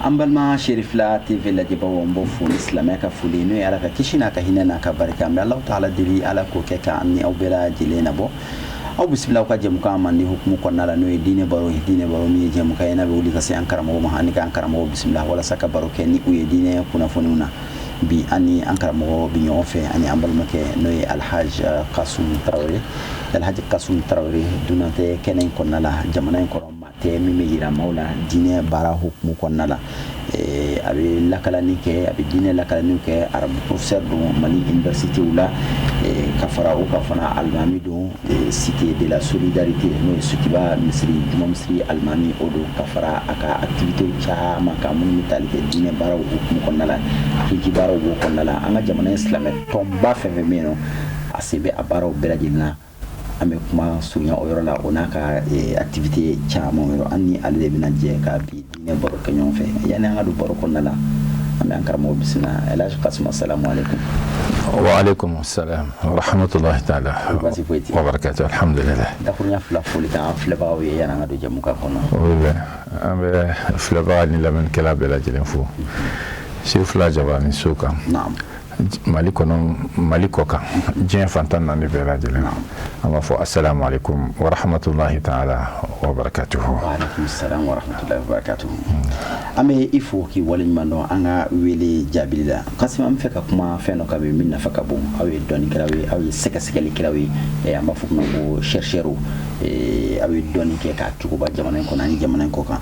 ambalma sherifla tv la jebawo mbo fu islamia ka fuli no ala ka kishina ka hinana ka baraka mi Allah ta'ala diri ala ko ke ka anni aw bela jilena bo aw bismillah ka jemu ka man ni hukmu ko nala no dine baro mi jemu ka yana be wuli ka se ankara mo ma hani ka ankara mo bismillah wala saka baro ke ni uye dine kuna fonuna bi ani ankara mo bi nyofe ani ambalma ke no alhaj qasum traore dunate kenen ko nala jamana ko te mi yira maula dine bara hukmu ko nala abi lakalani ke abi dine lakalani ke arab professeur do Mali université wala kafara o kafana almami do cité de la solidarité no sutiba misri almami odo kafara aka activité cha maka mun mitalite dine bara hukmu ko nala ki bara ko nala anga jamana islamique tomba feve meno asibe abaro beladina ame kuma sunya oyorola onaka activité chama oyoro anni alle bina je ka bi dine boro kanyon fe yana ngadu boro konnala ame ankara mo bisna elaj qasim assalamu alaykum wa alaykum assalam wa rahmatullahi ta'ala wa barakatuh alhamdulillah da kurnya fla folita fla bawo yana ngadu jamu ka kono wala ame fla bawo ni la men kala bela jelen fu si fla jabani suka naam Mali koka jien fantan na ni bela jelen ama fo assalamu alaykum wa rahmatullahi ta'ala wa barakatuh wa alaykum assalam wa rahmatullahi wa barakatuh ame ifo ki walin mando anga wele jabilila qasim am feka kuma feno ka be minna faka bo awe doni kalawe awe seka sekeli kalawe amba fo ko cherchero awe doni ke ka tukuba jamana ko nani jamana ko kan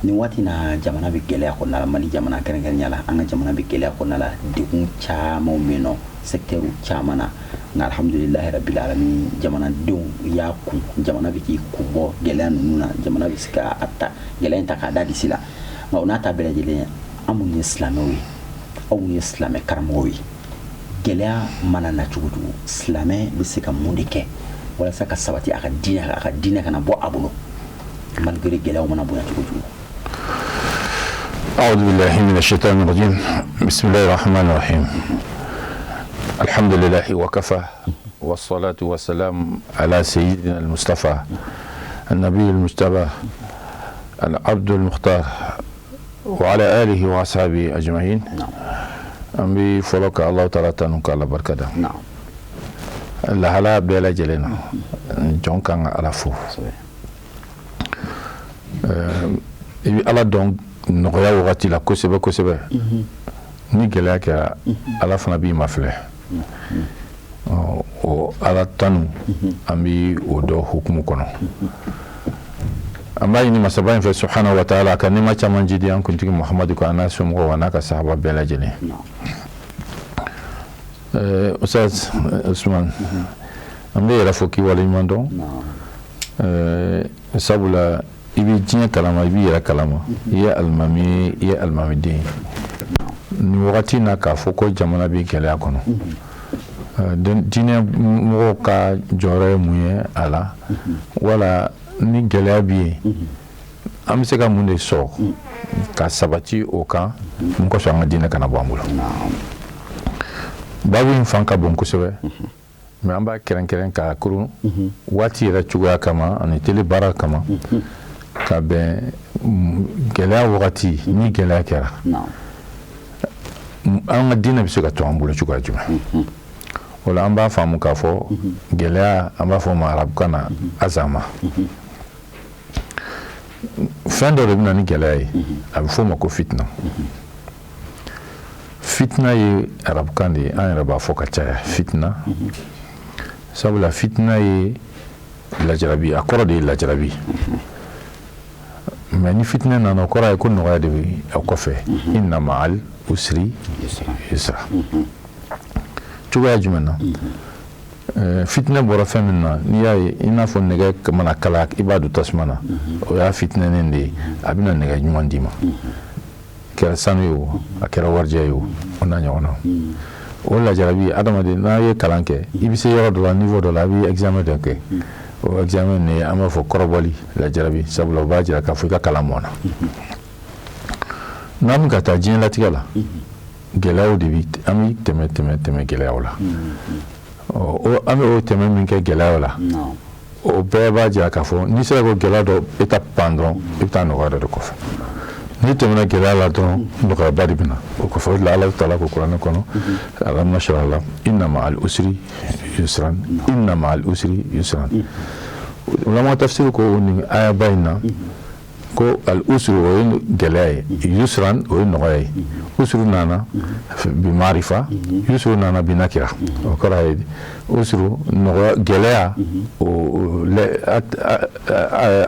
ni wati na jamana bi gele ko na Mali jamana keren nyala anga jamana bi gele ko na la digun cha mo meno secteur chamana na alhamdulillah rabbil alamin jamana dum ya ku jamana bi ki ku bo gele nuna jamana bi ska atta gele ta ka dadi sila ma onata bele jele amun islamawi aw islame karmowi gele mana na chugudu islame bi sika mundike wala saka sabati aka dina kana bo abuno malgré gele mana bo na chugudu أعوذ بالله من الشيطان الرجيم بسم الله الرحمن الرحيم الحمد لله وكفى والصلاة والسلام على سيدنا المصطفى النبي المجتبى العبد المختار وعلى آله وأصحابه أجمعين أمي فلوك الله تعالى تنوك الله بركة لهلا بلا جلنا جون كان ألفو الله دون nogoya wagati la kosebe ni gɛlɛya kɛra ala fana b'i mafilɛ o ala tanu an bi o dɔ hukumu kɔnɔ an b'a ɲini masaba in fɛ subhanahu wa ta'ala ka nɛɛma caman jidi an kuntigi Muhamadu ko a n'a somɔgɔw a n'a ka sahaba bɛɛ lajɛlen Ustaz Usman an bɛ yɛrɛ fɔ k'i waleɲuman dɔn sabula ibi diɲɛ kalama ibi yɛrɛ kalama i ye alimami den ni wagati na k'a fɔ ko jamana bɛ gɛlɛya kɔnɔ diinɛ mɔgɔw ka jɔyɔrɔ ye mun ye a la wala ni gɛlɛya bɛ yen an bɛ se ka mun de sɔrɔ ka sabati o kan mun kosɔn an ka diinɛ kana bɔ an bolo baabu in fan ka bon kosɛbɛ mais an b'a kɛrɛnkɛrɛn k'a kurun waati yɛrɛ cogoya kama ani tele baara kama ka bɛn gɛlɛya wagati ni gɛlɛya kɛra an ka diinɛ bɛ se ka to an bolo cogoya jumɛn o la an b'a faamu k'a fɔ gɛlɛya an b'a fɔ ma arabukan na azama fɛn dɔ de bɛ na ni gɛlɛya ye a bɛ fɔ o ma ko fitina fitina ye arabukan de ye an yɛrɛ b'a fɔ ka caya fitina sabula fitina ye lajarabi a kɔrɔ de ye lajarabi mais ni fitina nana o kɔrɔ ye ko nɔgɔya de bɛ a kɔfɛ inna ma'al usri yusra cogoya jumɛn na fitina bɔra fɛn min na n'i y'a ye i n'a fɔ nɛgɛ mana kala i b'a don tasuma na o y'a fitinɛnen de ye a bɛna nɛgɛ ɲuman d'i ma a kɛra sanu ye o a kɛra warijɛ ye o n'a ɲɔgɔn na o lajarabi adamaden n'a ye kalan kɛ i bɛ se yɔrɔ dɔ la niveau dɔ la a bɛ examen dɔ kɛ o examen ne an b'a fɔ kɔrɔbɔli lajarabi sabula o b'a jira k'a fɔ i ka kalan mɔna n'an bɛ ka taa diɲɛlatigɛ la gɛlɛyaw de bɛ an bɛ tɛmɛ gɛlɛyaw la an bɛ o tɛmɛ min kɛ gɛlɛyaw la o bɛɛ b'a jira k'a fɔ n'i sera ko gɛlɛya dɔ étape pan dɔrɔn i bɛ taa nɔgɔya dɔ de kɔfɛ ni tɛmɛna gɛlɛya la dɔrɔn nɔgɔyaba de bɛna o kɔfɛ o de la Alahu taala ko kuranɛ kɔnɔ alam nashrah laka inna ma'al usri yusran inna ma'al usri yusran ulama tafsir ko ni ayaba in na ko al usru o ye gɛlɛya ye yusran o ye nɔgɔya ye usru nana bi marifa yusru nana bi nakira o kɔrɔ ye usru nɔgɔya gɛlɛya o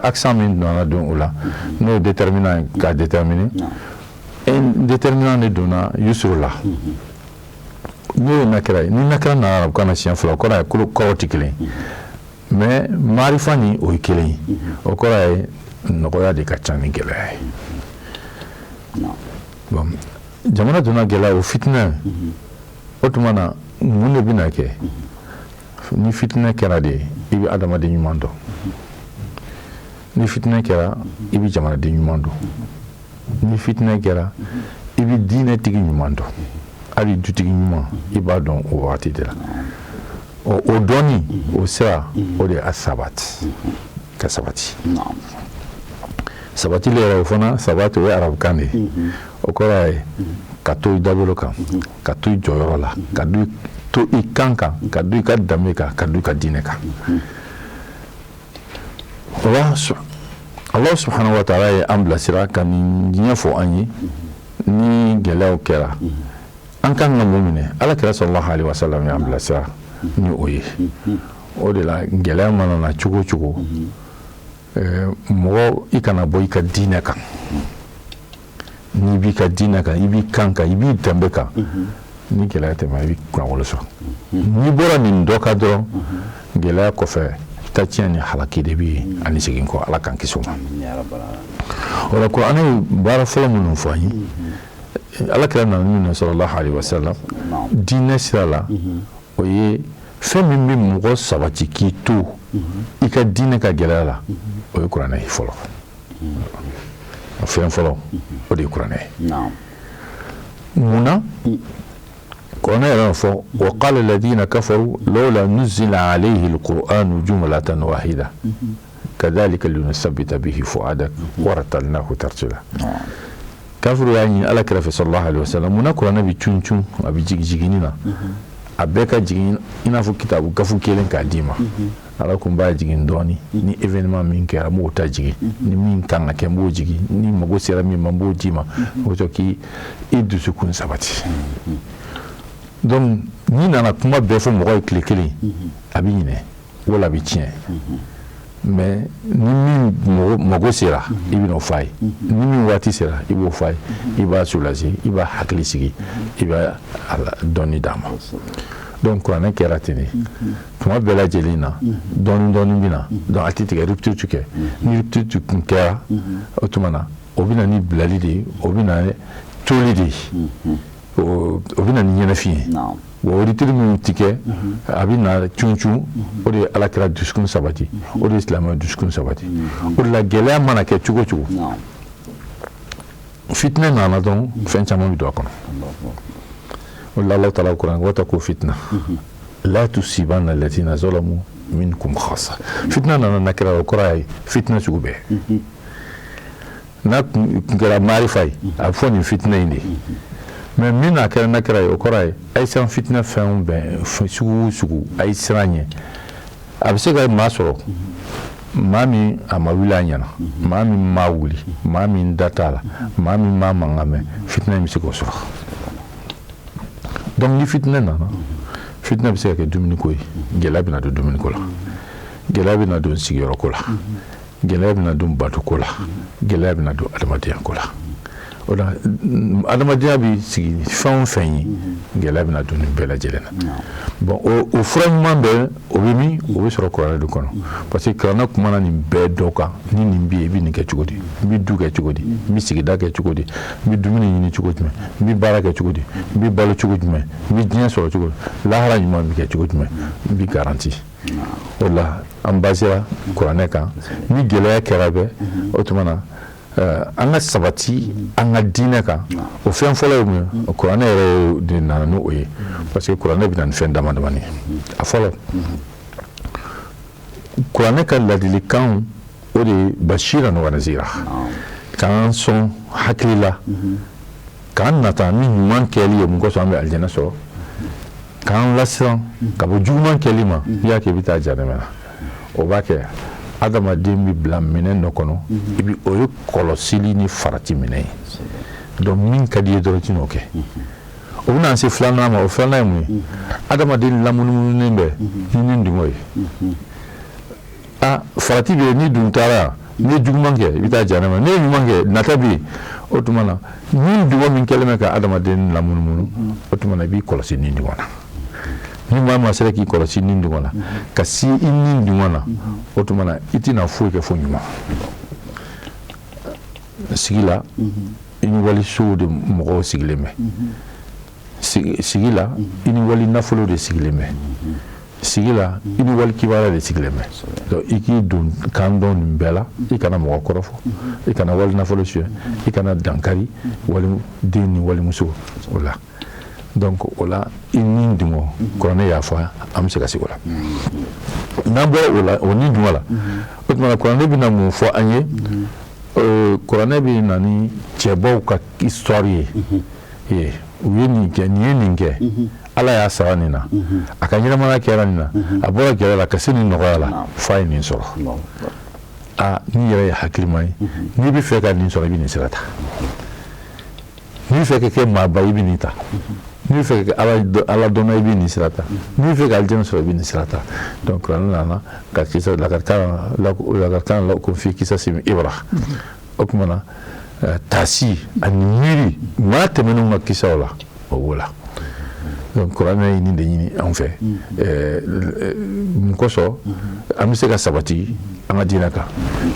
accent min nana don o la n'o déterminant ka déterminer déterminant de donna yusru la n'o ye nakira ye ni nakira nana arabukan na siɲɛ fila o kɔrɔ ye kɔrɔ tɛ kelen mais marifa ni o ye kelen ye o kɔrɔ ye nɔgɔya de ka ca ni gɛlɛya ye bon jamana donna gɛlɛya o fitinɛ o tuma na mun de bɛna kɛ ni fitinɛ kɛra de i bɛ adamaden ɲuman dɔn ni fitinɛ kɛra i bɛ jamanaden ɲuman dɔn ni fitinɛ kɛra i bɛ diinɛtigi ɲuman dɔn hali dutigi ɲuman i b'a dɔn o wagati de la o dɔnni o sira o de ye a sabati ka sabati sabati le yɛrɛ o fana sabati o ye arabukan de ye o kɔrɔ ye ka to i dabolo kan ka to i jɔyɔrɔ la ka to i kan kan ka do i ka danbe kan ka do i ka diinɛ kan Allah subhanahu wa ta'ala ye an bilasira ka nin ɲɛfɔ an ye ni gɛlɛyaw kɛra an kan ka mun minɛ alakira sallallahu alaihi wasallam y'an bilasira ni o ye o de la gɛlɛya mana na cogo o cogo mɔgɔ i kana bɔ i ka diinɛ kan n'i b'i ka diinɛ kan i b'i kan kan i b'i danbe kan ni gɛlɛya tɛmɛ i bɛ kunnawolo sɔrɔ n'i bɔra nin dɔ kan dɔrɔn gɛlɛya kɔfɛ tatiɲɛ ni halaki de bɛ yen ani segin kɔ ala k'an kisi o ma o la kuranɛ ye baara fɔlɔ minnu fɔ an ye alakira nana min na sallallahu alaihi wasallam diinɛ sira la o ye fɛn min bɛ mɔgɔ sabati k'i to i ka diinɛ ka gɛlɛya la o ye kuranɛ ye fɔlɔ fɛn fɔlɔ o de ye kuranɛ ye munna kuranɛ yɛrɛ fɔ wa qala alladhina kafaru lawla nuzila alayhi alqur'anu jumlatan wahida kadhalika linusabbita bihi fu'adak wa ratalnahu tartila kafiru y'a ɲini alakira fɛ sallallahu alaihi wasallam munna kuranɛ bɛ cun a bɛ jigin na a bɛɛ ka jigin i n'a fɔ kitabu gafu kelen k'a d'i ma ala kun b'a jigin dɔɔni ni événement min kɛra n b'o ta jigin ni min kan ka kɛ n b'o jigin ni mago sera min ma n b'o d'i ma o bɛ to k'i dusukun sabati donc n'i nana kuma bɛɛ fɔ mɔgɔ ye tile kelen a bɛ ɲinɛ wala a bɛ tiɲɛ mais ni min mago sera i bɛn'o f'a ye ni min waati sera i b'o f'a ye i b'a soulager i b'a hakili sigi i b'a dɔnni d'a ma donc kuranɛ kɛra ten de tuma bɛɛ lajɛlen na dɔɔni bɛ na donc a tɛ tigɛ rupture tɛ kɛ ni rupture kun kɛra o tuma na o bɛ na ni bilali de ye o bɛ na toli de ye o bɛ na ni ɲɛnafin ye wa rupture min tɛ kɛ a bɛ na cun o de ye alakira dusukun sabati o de ye silamɛ dusukun sabati o de la gɛlɛya mana kɛ cogo o cogo fitinɛ nana dɔrɔn fɛn caman bɛ don a kɔnɔ o de la Alahu taala kuranɛ wattaqu fitna la tusibanna allaziina zalamu minkum khassa fitinɛ nana nakira o kɔrɔ ye fitinɛ sugu bɛɛ n'a kun kɛra marifa ye a bɛ fɔ nin fitinɛ in de mais min n'a kɛra nakira ye o kɔrɔ ye a ye siran fitinɛ fɛn bɛɛ sugu o sugu a ye siran ɲɛ a bɛ se ka maa sɔrɔ maa min a ma wuli a ɲɛna maa min ma wuli maa min da t'a la maa min ma mankan mɛn fitinɛ in bɛ se k'o sɔrɔ donc ni fitinɛ nana fitinɛ bɛ se ka kɛ dumuniko ye gɛlɛya bɛ na don dumuniko la gɛlɛya bɛ na don sigiyɔrɔko la gɛlɛya bɛ na don batoko la gɛlɛya bɛ na don adamadenya ko la o la adamadenya bɛ sigi fɛn o fɛn ye gɛlɛya bɛ na don nin bɛɛ lajɛlen na bon o fura ɲuman bɛɛ o bɛ min o bɛ sɔrɔ kuranɛ de kɔnɔ parce que kuranɛ kumana nin bɛɛ dɔ kan ni nin bɛ yen i bɛ nin kɛ cogo di n bɛ du kɛ cogo di n bɛ sigida kɛ cogo di n bɛ dumuni ɲini cogo jumɛn n bɛ baara kɛ cogo di n bɛ balo cogo jumɛn n bɛ diɲɛ sɔrɔ cogo di lahara ɲuman bɛ kɛ cogo jumɛn n bɛ garanti o la an basira kuranɛ kan ni gɛlɛya kɛra bɛɛ o tuma na an ka sabati an ka diinɛ kan o fɛn fɔlɔ ye mun ye kuranɛ yɛrɛ de nana n'o ye parce que kuranɛ bɛ na ni fɛn dama damani ye a fɔlɔ kuranɛ ka ladilikanw o de ye bashiran wa nazira k'an sɔn hakili la k'an nata ni ɲuman kɛli ye mun kosɔn an bɛ alijana sɔrɔ k'an lasiran ka bɔ juguman kɛli ma i y'a kɛ i bɛ taa janɛmɛ na o b'a kɛ adamaden bɛ bila minɛn dɔ kɔnɔ i bi o ye kɔlɔsili ni farati minɛn ye donc min ka di ye dɔrɔn i t'o kɛ o bɛna se filanan ma o filanan ye mun ye adamaden lamunumununen bɛ ni nin dungɔ ye farati bɛ yen ni dun taara n'i ye juguman kɛ i bɛ taa janɛmɛ n'i ye ɲuman kɛ nata bɛ yen o tuma na ni dungɔ min kɛlen bɛ ka adamaden lamunumunu o tuma na i b'i kɔlɔsi nin dungɔ na ni maa ma sera k'i kɔlɔsi nin dungɔ na ka si i nin dungɔ na o tuma na i tɛna foyi kɛ fo ɲuman sigi la i ni walisow de mɔgɔw sigilen bɛ sigi la i ni wali nafolo de sigilen bɛ sigi la i ni wali kibaruya de sigilen bɛ donc i k'i don kan dɔn nin bɛɛ la i kana mɔgɔ kɔrɔfɔ i kana wali nafolo suɲɛ i kana dankari waliden ni walimuso o la donc o la i ni dungɔ kuranɛ y'a fɔ an bɛ se ka sigi o la n'an bɔra o la o ni dungɔ la o tuma na kuranɛ bɛna mun fɔ an ye kuranɛ bɛ na ni cɛbaw ka histoire ye u ye nin kɛ nin ye nin kɛ ala y'a sara nin na a ka ɲɛnamaya kɛra nin na a bɔra gɛlɛya la ka se nin nɔgɔya la f'a ye nin sɔrɔ n'i yɛrɛ ye hakilima ye n'i bɛ fɛ ka nin sɔrɔ i bɛ nin sira ta n'i bɛ fɛ ka kɛ maaba i bɛ nin ta n'i bɛ fɛ ka ala dɔnna i bɛ nin sira ta n'i bɛ fɛ ka alijana sɔrɔ i bɛ nin sira ta donc kuranɛ nana ka kisa lakarikan lakum fi qisasihim ibra o tuma na taasi ani miiri maa tɛmɛnenw ka kisaw la o b'o la donc kuranɛ ye nin de ɲini anw fɛ mun kosɔn an bɛ se ka sabati an ka diinɛ kan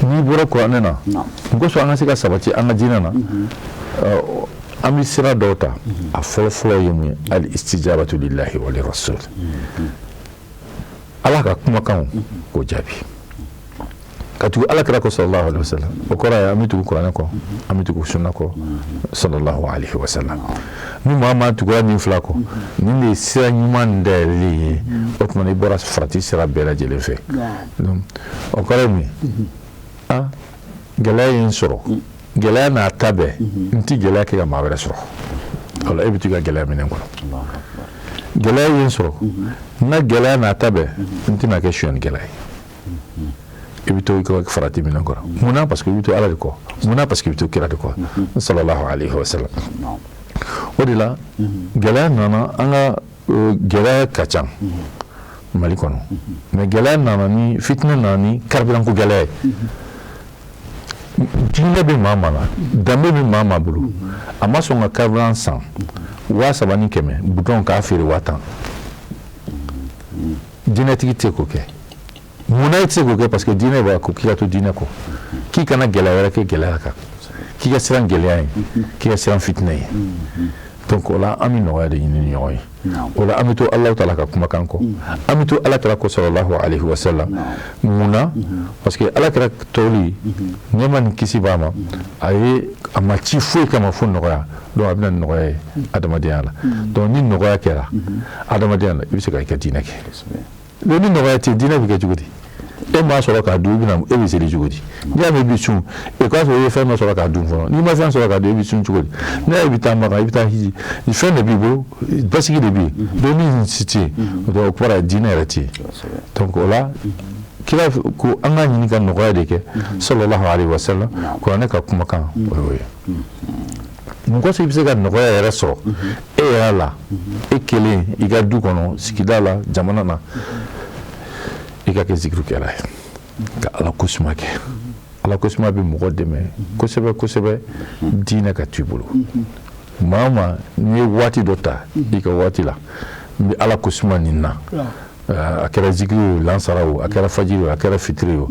n'i bɔra kuranɛ na mun kosɔn an ka se ka sabati an ka diinɛ na an bɛ sira dɔw ta a fɔlɔ-fɔlɔ ye mun ye al istijabatu lillahi wa lirasul ala ka kumakanw k'o jaabi ka tugu alakira kɔ sallallahu alaihi wasallam o kɔrɔ ye an bɛ tugu kuranɛ kɔ an bɛ tugu sunna kɔ sallallahu alaihi wasallam ni maa ma tuguya nin fila kɔ nin de ye sira ɲuman dayɛlɛlen ye o tuma na i bɔra farati sira bɛɛ lajɛlen fɛ donc o kɔrɔ ye mun ye gɛlɛya ye n sɔrɔ gɛlɛya n'a ta bɛɛ n tɛ gɛlɛya kɛ ka maa wɛrɛ sɔrɔ o la e bɛ to ka gɛlɛya minɛn kɔnɔ gɛlɛya ye n sɔrɔ n ka gɛlɛya n'a ta bɛɛ n tɛna kɛ sonyɛnikɛla ye i bɛ to i ka farati minɛn kɔrɔ munna parce que i bɛ to ala de kɔ munna parce que i bɛ to kira de kɔ sallallahu alaihi wa sallam o de la gɛlɛya nana an ka gɛlɛya ka ca mali kɔnɔ mais gɛlɛya nana ni fitinɛ nana ni karibiranko gɛlɛya ye diinɛ bɛ maa ma la danbe bɛ maa bolo a ma sɔn ka karibiran san 3,500 butɔn k'a feere 10,000 diinɛtigi tɛ k'o kɛ munna i tɛ se k'o kɛ parce que diinɛ b'a ko k'i ka to diinɛ kɔ k'i kana gɛlɛya wɛrɛ kɛ gɛlɛya kan k'i ka siran gɛlɛya ye k'i ka siran fitinɛ ye donc o la an bɛ nɔgɔya de ɲini ni ɲɔgɔn ye o la an bɛ to Alahu Taala ka kumakan kɔ an bɛ to Alakira kɔ sallallahu alaihi wa sallam munna parce que Alakira tɔli nɛɛma ni kisi b'a ma a ma ci foyi kama fo nɔgɔya donc a bɛna ni nɔgɔya ye adamadenya la donc ni nɔgɔya kɛra adamadenya la i bɛ se ka i ka diinɛ kɛ donc ni nɔgɔya tɛ diinɛ bɛ kɛ cogo di e m'a sɔrɔ k'a dun e bɛ seli cogo di n'i y'a mɛn i bɛ sun e k'a sɔrɔ i ye fɛn dɔ sɔrɔ k'a dun fɔlɔ n'i ma fɛn sɔrɔ k'a dun e bɛ sun cogo di n'i y'a ye i bɛ taa Maka i bɛ taa hiji fɛn de b'i bolo basigi de bɛ yen donc ni si tɛ yen donc o kɔrɔ ye diinɛ yɛrɛ tɛ yen donc o la kira ko an ka ɲini ka nɔgɔya de kɛ sallallahu alaihi wa sallam kuranɛ ka kumakan o y'o ye mun kɔsɔn i bɛ se ka nɔgɔya yɛrɛ sɔrɔ e yɛrɛ la e kelen i ka du kɔnɔ sigida la jamana na i ka kɛ zikirikɛla ye ka ala kosuma kɛ ala kosuma bɛ mɔgɔ dɛmɛ kosɛbɛ kosɛbɛ diinɛ ka to i bolo maa o maa n'i ye waati dɔ ta i ka waati la n bɛ ala kosuma nin na a kɛra zikiri o lansara o a kɛra fajiri o a kɛra fitiri o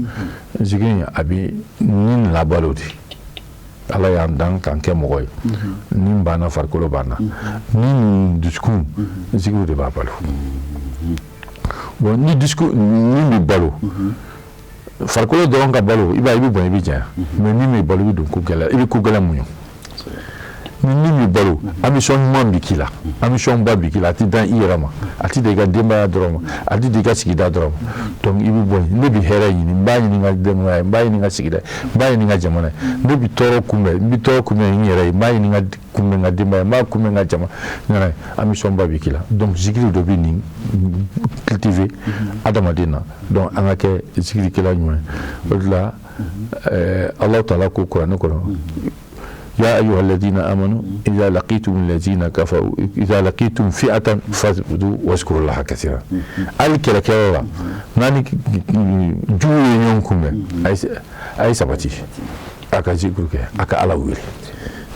zikiri a bɛ ni labalo de ala y'an dan k'an kɛ mɔgɔ ye ni banna farikolo banna ni dusukun zikiri de b'a balo bon ni dusukun ni bɛ balo farikolo dɔrɔn ka balo i b'a ye i bɛ bonya i bɛ janya mais ni bɛ balo i bɛ don ko gɛlɛn i bɛ ko gɛlɛn muɲu ni balo ambition man bikila ambition ba bikila ti dan irama ati de ga demba drama ati de ga sigida drama donc ibi boy ne bi hera yini mbani ni ga demba mbani ni ga sigida mbani ni ga jamana ne bi toro kumbe ni yere mbani ni ga kumbe ga demba ma kumbe ga jama ngana ambition ba bikila donc zikri do bi ni cultiver adamadina donc angake zikri kila nyuma là Allah Ta'ala ko Qur'an ko يا أيها الذين آمنوا إذا لقيتم الذين كفروا إذا لقيتم فئة فاثبتوا واذكروا الله كثيرا الكلا كلا ناني جوي يومكم أي سبتي أكا ذكرك أكا على ويلي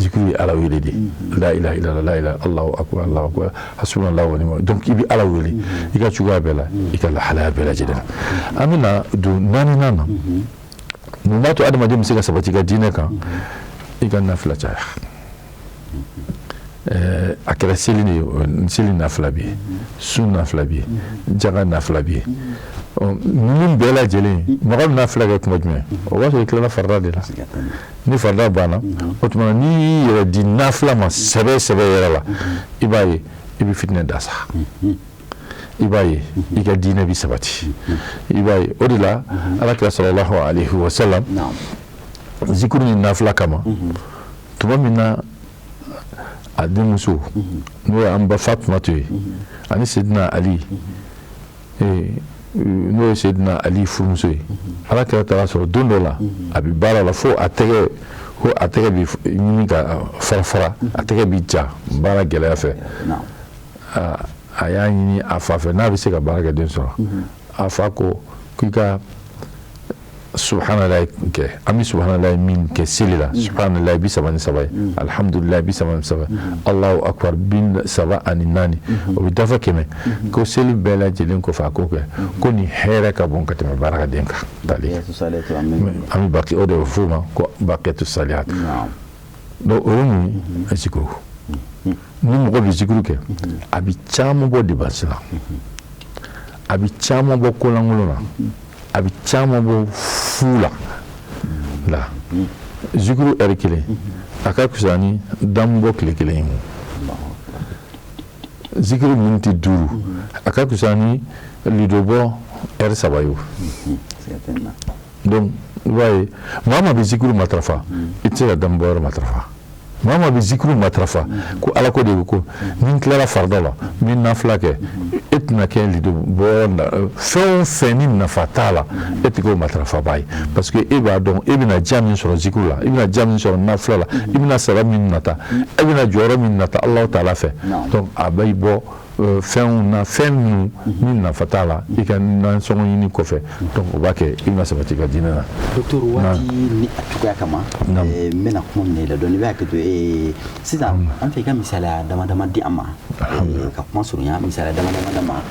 ذكري على ويلي دي لا إله إلا الله لا إله الله أكبر الله أكبر حسبنا الله ونعم الوكيل دونك يبي على ويلي يكا تشوغا بلا يكا حلا بلا جدا أمنا دو ناني نانا نماتو أدم أدم سيكا سبتي كدينك ikan nafla caya akira seli nafla bi sun nafla bi jaga nafla bi min bela jeli mɔgɔ nafla kɛ kuma jumɛn o b'a sɔrɔ i tilala farda de la ni farda banna o tuma ni yɛrɛ di nafla ma sɛbɛ sɛbɛ yɛrɛ la i b'a ye i bɛ fitinɛ da sa i b'a ye i ka diinɛ bi sabati i b'a ye o de la alakira sallallahu alaihi wa sallam zikuru ni nafila kama tuma min na a denmuso n'o ye an ba Fatumata ye ani Seydina Ali n'o ye Seydina Ali furumuso ye ala kɛra taga sɔrɔ don dɔ la a bɛ baara la fo a tɛgɛ bi ɲini ka fara a tɛgɛ bi ja baara gɛlɛya fɛ a y'a ɲini a fa fɛ n'a bɛ se ka baara kɛ den sɔrɔ a fa ko k'i ka subhanallah ke ami subhanallah min ke selila subhanallah bi sabani sabai alhamdulillah bi sabani sabai Allahu akbar bin saba ani nani o bi dafa keme ko seli bela jelen ko fa ko ko ni hera ka bon ka teme baraka denka dali ami baki o de fuma ko baqiyatu salihat do o mu azikru ni mo ko bi zikru ke abi chamo bo di basila abi chamo bo ko langulona abi chamo bo fula la zikru erkele aka kusani dambo kile zikru minti duru aka kusani lidobo sabayo donc ouais mama bi zikru matrafa itira dambo matrafa mama bi zikru matrafa ko ala ko de ko min klara fardala min nafla ke etna ke lido bonda fenin na fatala etiko matrafa bay parce que eba donc ibna jamin sur zikru la ibna jamin sur nafla la ibna salamin nata ibna joro min nata Allah Ta'ala fait donc abay bo fɛn min nafa t'a la i ka nansɔngɔ ɲini kɔfɛ donc o b'a kɛ i bɛna sabati ka diinɛ na. docteur waati ni a cogoya kama n bɛna kuma minɛ i la dɔɔni i b'a hakili to sisan an fɛ i ka misaliya dama dama di an ma ka kuma surunya misaliya dama dama ma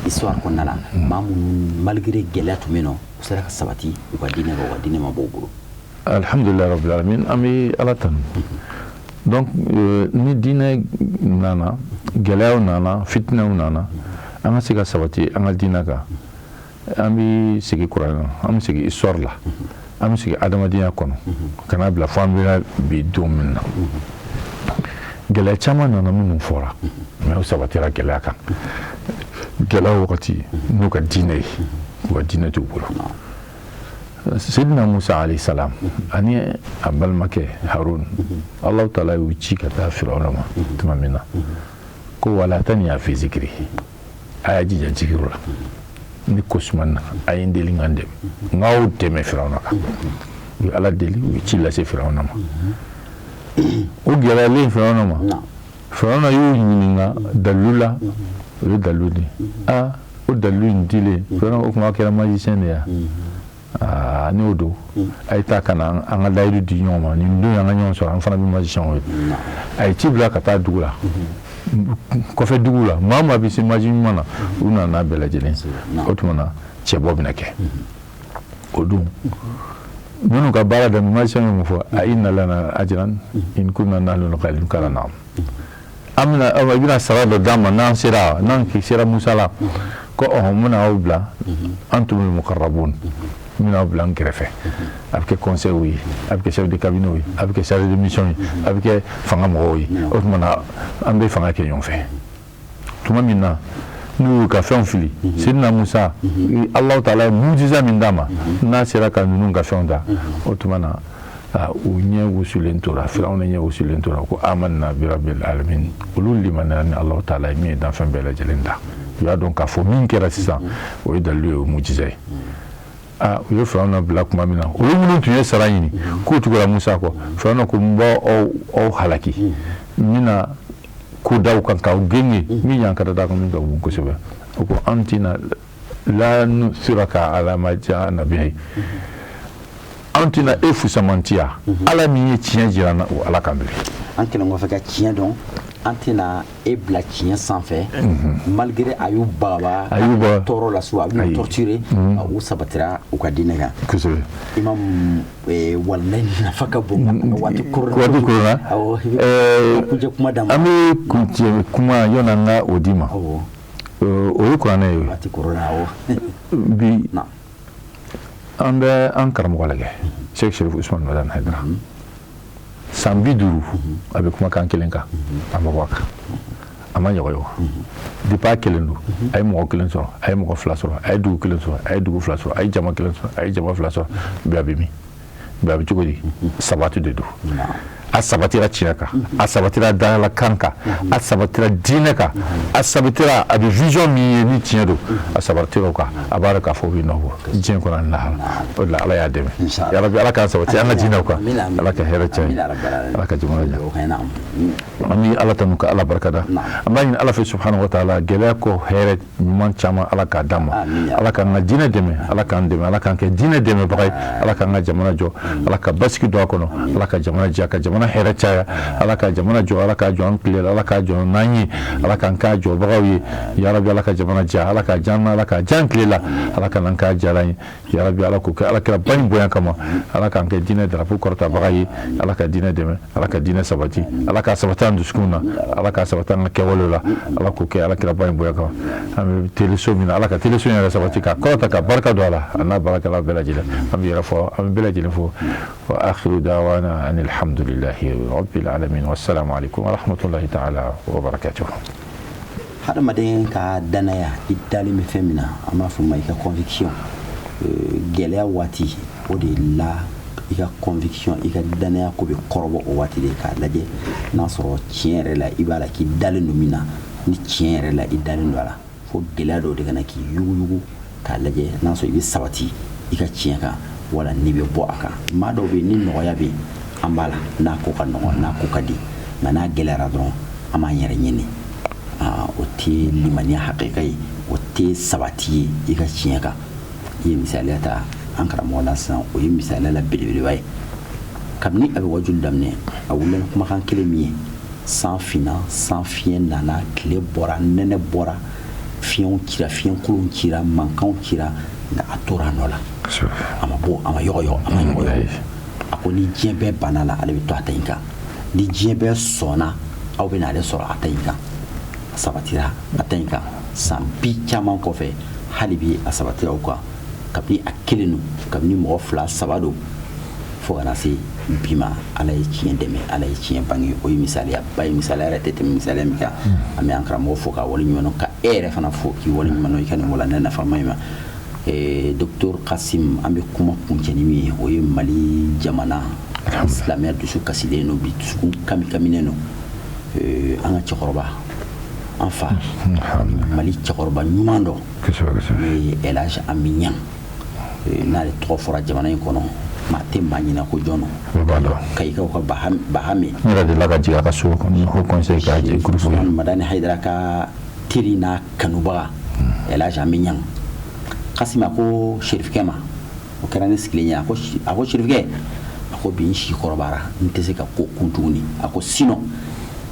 histoire kɔnɔna la maa minnu malgré gɛlɛya tun bɛ yen nɔ u sera ka sabati u ka diinɛ kan u ka diinɛ ma bɔ u bolo. alhamdulilayi rabbil alamin an bɛ ala tanu donc ni diinɛ nana gɛlɛyaw nana fitinɛw nana an ka se ka sabati an ka diinɛ kan an bɛ segin kuranɛ na an bɛ segin histoire la an bɛ segin adamadenya kɔnɔ ka n'a bila fo an bɛ bi don min na gɛlɛya caman nana minnu fɔra mɛ o sabatira gɛlɛya kan gɛlɛya wagati n'u ka diinɛ ye u ka diinɛ t'u bolo. Seydina Musa alayhi salam ani a balimakɛ Harun Allah Ta'ala y'u ci ka taa Firawuna ma tuma min na ko wala taniya fi zikri a y'a jija zikiru la ni kosumani na a ye n deli n ka n dɛmɛ n k'aw dɛmɛ Firawuna kan u ye Ala deli u ye ci lase Firawuna ma o gɛlɛyalen Firawuna ma Firawuna y'u ɲininka dalilu la o ye dalilu di o dalilu in dilen Firawuna o tuma kɛra magicien de ya n'o don a ye taa ka na an ka layidu di ɲɔgɔn ma nin don an ka ɲɔgɔn sɔrɔ an fana bɛ magicien ye a ye ci bila ka taa dugu la kɔfɛ dugu la maa maa bɛ se magi ɲuman na u nana n'a bɛɛ lajɛlen o tuma na cɛbɔ bɛna kɛ o don minnu ka baara daminɛ magicien ye mun fɔ a inna lana ajran in kunna nahnu al-ghalibun kala na'am an bɛna i bɛna sara dɔ d'a ma n'an sera Musa la ko mun na aw bila antumul muqarrabun mina blanc greffe avec conseil oui avec chef de cabinet oui avec chargé de mission oui avec fanga mo oui autrement ambe fanga ke yon fait tuma minna nous ka fɛn fili sidina Musa Allah taala mujiza min dama n'a sera ka ninnu ka fɛnw da o tuma na u ɲɛ wusulen tora Firawuna ɲɛ wusulen tora ko amanna bi rabbil alamin olu limana ni Allah taala min ye danfɛn bɛɛ lajɛlen da u y'a dɔn k'a fɔ min kɛra sisan o ye dalilu ye o mujiza ye u ye Firawuna bila kuma min na olu minnu tun ye sara ɲini k'u tugura Musa kɔ Firawuna ko n b'aw halaki n bɛna ko daw kan k'aw genge min y'an kada da kan min ka bon kosɛbɛ o ko an tɛna la nusiraka ala ma ja'ana bihi an tɛna e fusamantiya ala min ye tiɲɛ jira n na o ala kan bilen an kɛlen kɔfɛ ka tiɲɛ dɔn an tɛna e bila tiɲɛ sanfɛ malgré a y'u bagaba a y'u tɔɔrɔ la so a y'u torturer u sabatira u ka diinɛ kan kosɛbɛ imam wallahi nafa ka bon waati korona kuncɛ kuma d'a ma an bɛ kuncɛ kuma yɔni an ka o di ma o ye kuranɛ ye waati korona bi an bɛ an karamɔgɔ lajɛ Sheikh Sharif Usman Madan Haidara san 50 a bɛ kumakan kelen kan a ma bɔ a kan a ma ɲɔgɔn depuis a kelen don a ye mɔgɔ kelen sɔrɔ a ye mɔgɔ fila sɔrɔ a ye dugu kelen sɔrɔ a ye dugu fila sɔrɔ a ye jama kelen sɔrɔ a ye jama fila sɔrɔ bi a bɛ min bi a bɛ cogo di sabati de don a sabatira tiɲɛ kan a sabatira dalakan kan a sabatira diinɛ kan a sabatira a bɛ vision min ye ni tiɲɛ don a sabatira o kan a b'a dɔn k'a fɔ o bɛ nɔbɔ diɲɛ kɔnɔ ani lahara o de la Ala y'a dɛmɛ yarabi Ala k'an sabati an ka diinɛw kan Ala ka hɛrɛ caya Ala ka jamana diya an bɛ Ala tanu ka Ala barikada an b'a ɲini Ala fɛ subhanahu wa ta'ala gɛlɛya kɔ hɛrɛ ɲuman caman Ala k'a d'an ma Ala k'an ka diinɛ dɛmɛ Ala k'an dɛmɛ Ala k'an kɛ diinɛ dɛmɛbaga ye Ala k'an ka jamana jɔ Ala ka basigi don a kɔnɔ Ala ka jamana diya ka jamana hɛrɛ caya Ala ka jamana jɔ Ala ka jɔ an tile la Ala ka jɔ n'an ye Ala k'an k'a jɔbagaw ye ya Rabbi Ala ka jamana diya Ala ka jan Ala ka jan tile la Ala ka n'an k'a diyara ye ya Rabbi Ala k'o kɛ Ala kɛra ba in bonya kama Ala k'an kɛ diinɛ drapeau kɔrɔtabaga ye Ala ka diinɛ dɛmɛ Ala ka diinɛ sabati Ala ka sabati an dusukun na Ala ka sabati an ka kɛwalew la Ala k'o kɛ Ala kɛra ba in bonya kama an bɛ teleso min na Ala ka teleso yɛrɛ sabati ka kɔrɔta ka barika don a la a n'a barakɛla bɛɛ lajɛlen an bɛ yɛrɛ fɔ an bɛ bɛɛ lajɛlen fɔ wa akhiru da'wana anil hamdulillahi rabbil alamin wassalamu alaikum wa rahmatullahi ta'ala wa barakatuh hadamaden ka danaya i dalen bɛ fɛn min na an b'a fɔ ma i ka conviction gɛlɛya waati o de la i ka conviction i ka danaya ko bɛ kɔrɔbɔ o waati de k'a lajɛ n'a sɔrɔ tiɲɛ yɛrɛ la i b'a la k'i dalen don min na ni tiɲɛ yɛrɛ la i dalen don a la fo gɛlɛya dɔw de ka na k'i yuguyugu k'a lajɛ n'a sɔrɔ i bɛ sabati i ka tiɲɛ kan wala n'i bɛ bɔ a kan maa dɔw bɛ yen ni nɔgɔya bɛ yen an b'a la n'a ko ka nɔgɔ n'a ko ka di nka n'a gɛlɛyara dɔrɔn an b'an yɛrɛ ɲini o tɛ limaniya hakika ye o tɛ sabati ye i ka tiɲɛ kan i ye misaliya ta an karamɔgɔ la sisan o ye misaliya la belebeleba ye kabini a bɛ wajulu daminɛ a wulila ni kumakan kelen min ye san finna san fiɲɛ nana tile bɔra nɛnɛ bɔra fiɲɛw cira fiɲɛkolonw cira mankanw cira nka a tora a nɔ la a ma bɔ a ma yɔgɔyɔgɔ a ma yɔgɔyɔgɔ a ko ni diɲɛ bɛɛ banna la ale bɛ to a ta in kan ni diɲɛ bɛɛ sɔnna aw bɛ n'ale sɔrɔ a ta in kan a sabatira a ta in kan san bi caman kɔfɛ hali bi a sabatira o kan kabini a kelen don kabini mɔgɔ fila saba don fo kana se bi ma ala ye tiɲɛ dɛmɛ ala ye tiɲɛ bange o ye misaliya ba ye misaliya yɛrɛ tɛ tɛmɛ misaliya min kan an bɛ an karamɔgɔ fo k'a waleɲuman dɔn ka e yɛrɛ fana fo k'i waleɲuman dɔn i ka nin walanda nafama in ma Dr Kasim an bɛ kuma kuncɛni min ye o ye Mali jamana silamɛya dusu kasilen don bi dusukun kami-kaminen don an ka cɛkɔrɔba an fa Mali cɛkɔrɔba ɲuman dɔ n'o ye El Hadj Ami Ɲang n'ale tɔgɔ fɔra jamana in kɔnɔ maa tɛ maa ɲina ko jɔn don Kayikaw ka Bahame ne yɛrɛ delila ka jigin a ka so haut conseil ka groupe Usman Madani Haidara ka teri n'a kanubaga El Hadj Ami Ɲang Kasim a ko Sherifkɛ ma o kɛra ne sigilen ye a ko Sherifkɛ a ko bi n si kɔrɔbayara n tɛ se ka ko kun tuguni a ko sinon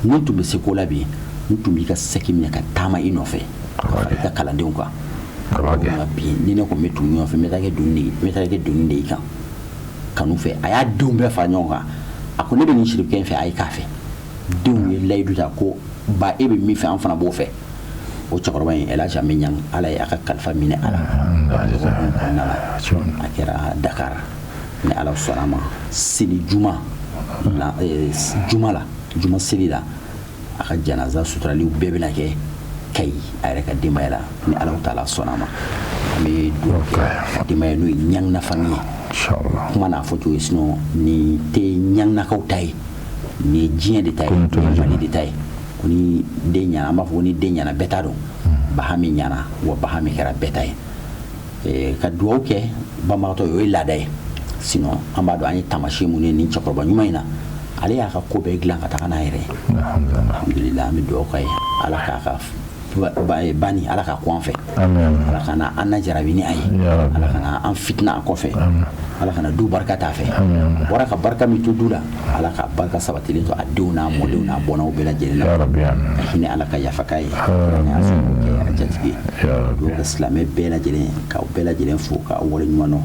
ni tun bɛ se ko la bi n tun b'i ka sɛki minɛ ka taama i nɔfɛ ka fara i ka kalandenw kan nka bi ni ne ko n bɛ tugu ɲɔgɔn fɛ n bɛ taa kɛ donni de i kan kanu fɛ a y'a denw bɛɛ fara ɲɔgɔn kan a ko ne bɛ nin Sherifkɛ in fɛ a ye k'a fɛ denw ye layidu ta ko ba e bɛ min fɛ an fana b'o fɛ o cɛkɔrɔba in El Hadj Amin Ɲang Ala ye a ka kalifa minɛ a la a kɛra Dakar ni Ala sɔnna ma seli juma juma seli la a ka janaza suturaliw bɛɛ bɛna kɛ Kayi a yɛrɛ ka denbaya la ni Ala Taala sɔnna ma an bɛ dugawu kɛ denbaya n'o ye Ɲang famille ye inchallah kuma n'a fɔ cogo ye sinon ni tɛ Ɲangnakaw ta ye ni ye diɲɛ de ta ye ni Mali de ta ye ko ni den ɲana an b'a fɔ ko ni den ɲana bɛɛ t'a dɔn Bahami ɲana wa Bahami kɛra bɛɛ ta ye ka dugawu kɛ banbagatɔ ye o ye laada ye sinon an b'a dɔn an ye taamasiyɛn mun ye nin cɛkɔrɔba ɲuman in na ale y'a ka ko bɛɛ dilan ka taga n'a yɛrɛ ye alhamdulillah an bɛ dugawu k'a ye Ala k'a ka bani Ala ka ko an fɛ Ala kana an najarabi ni a ye Ala kana an fitina a kɔfɛ Ala kana du barika t'a fɛ bɔra ka barika min to du la Ala ka barika sabatilen to a denw n'a mɔdenw n'a bɔnnaw bɛɛ lajɛlen na ka hinɛ Ala ka yafa k'a ye a jatigi dugawu kɛ silamɛ bɛɛ lajɛlen k'aw bɛɛ lajɛlen fo k'aw waleɲuman dɔn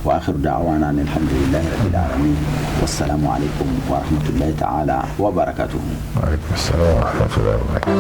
وآخر دعوانا أن الحمد لله رب العالمين والسلام عليكم ورحمة الله تعالى وبركاته. وعليكم السلام ورحمة الله وبركاته.